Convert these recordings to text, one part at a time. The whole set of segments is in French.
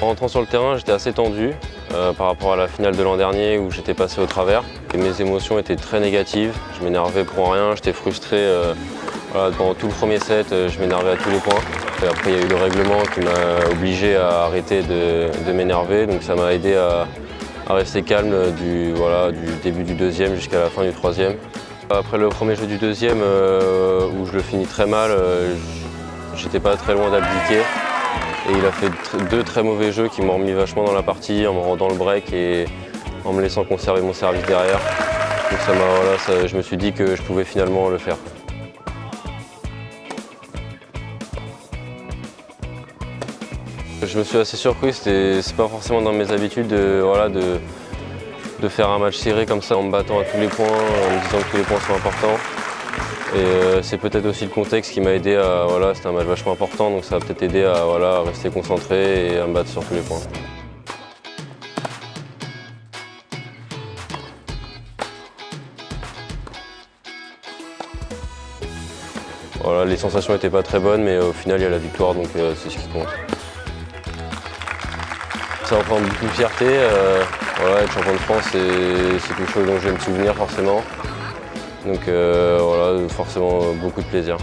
En rentrant sur le terrain, j'étais assez tendu par rapport à la finale de l'an dernier où j'étais passé au travers. Et mes émotions étaient très négatives, je m'énervais pour rien, j'étais frustré. Pendant tout le premier set, je m'énervais à tous les points. Et après, il y a eu le règlement qui m'a obligé à arrêter de m'énerver, donc ça m'a aidé à rester calme du début du deuxième jusqu'à la fin du troisième. Après le premier jeu du deuxième, où je le finis très mal, j'étais pas très loin d'abdiquer. Et il a fait deux très mauvais jeux qui m'ont remis vachement dans la partie en me rendant le break et en me laissant conserver mon service derrière. Donc je me suis dit que je pouvais finalement le faire. Je me suis assez surpris, c'est pas forcément dans mes habitudes de faire un match serré comme ça en me battant à tous les points, en me disant que tous les points sont importants. Et c'est peut-être aussi le contexte qui m'a aidé c'était un match vachement important, donc ça a peut-être aidé à rester concentré et à me battre sur tous les points. Voilà, les sensations n'étaient pas très bonnes, mais au final il y a la victoire, donc c'est ce qui compte. Ça reprend beaucoup de fierté. Être champion de France, c'est quelque chose dont je vais me souvenir forcément. Donc forcément beaucoup de plaisir.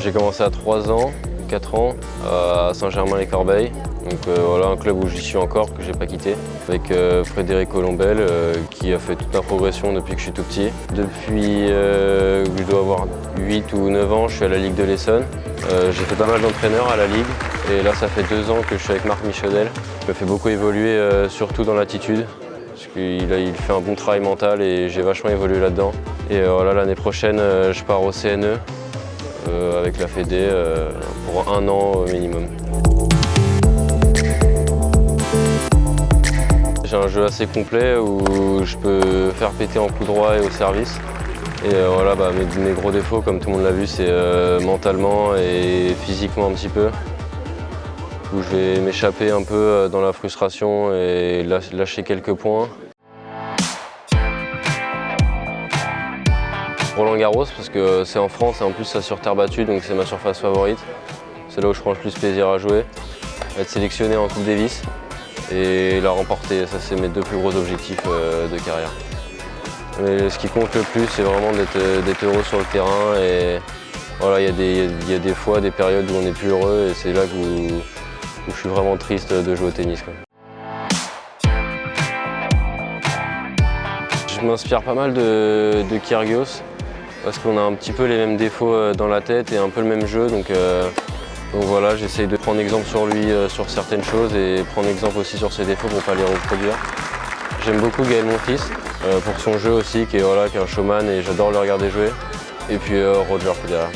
J'ai commencé à 3 ans, 4 ans, à Saint-Germain-les-Corbeilles. Donc un club où j'y suis encore, que j'ai pas quitté. Avec Frédéric Colombel, qui a fait toute ma progression depuis que je suis tout petit. Depuis que je dois avoir 8 ou 9 ans, je suis à la Ligue de l'Essonne. J'ai fait pas mal d'entraîneurs à la Ligue. Et là, ça fait 2 ans que je suis avec Marc Michaudel. Il me fait beaucoup évoluer, surtout dans l'attitude. Parce qu'il fait un bon travail mental et j'ai vachement évolué là-dedans. Et l'année prochaine, je pars au CNE avec la Fédé pour 1 an au minimum. J'ai un jeu assez complet où je peux faire péter en coup droit et au service. Et mes gros défauts, comme tout le monde l'a vu, c'est mentalement et physiquement un petit peu. Où je vais m'échapper un peu dans la frustration et lâcher quelques points. Roland Garros, parce que c'est en France et en plus c'est sur terre battue, donc c'est ma surface favorite. C'est là où je prends le plus plaisir à jouer. Être sélectionné en Coupe Davis et la remporter, ça c'est mes 2 plus gros objectifs de carrière. Mais ce qui compte le plus, c'est vraiment d'être heureux sur le terrain. Et il y a des fois, des périodes où on n'est plus heureux et c'est là où je suis vraiment triste de jouer au tennis. Je m'inspire pas mal de Kyrgios parce qu'on a un petit peu les mêmes défauts dans la tête et un peu le même jeu. Donc j'essaye de prendre exemple sur lui sur certaines choses et prendre exemple aussi sur ses défauts pour ne pas les reproduire. J'aime beaucoup Gaël Monfils pour son jeu aussi, qui est un showman et j'adore le regarder jouer. Et puis Roger Federer.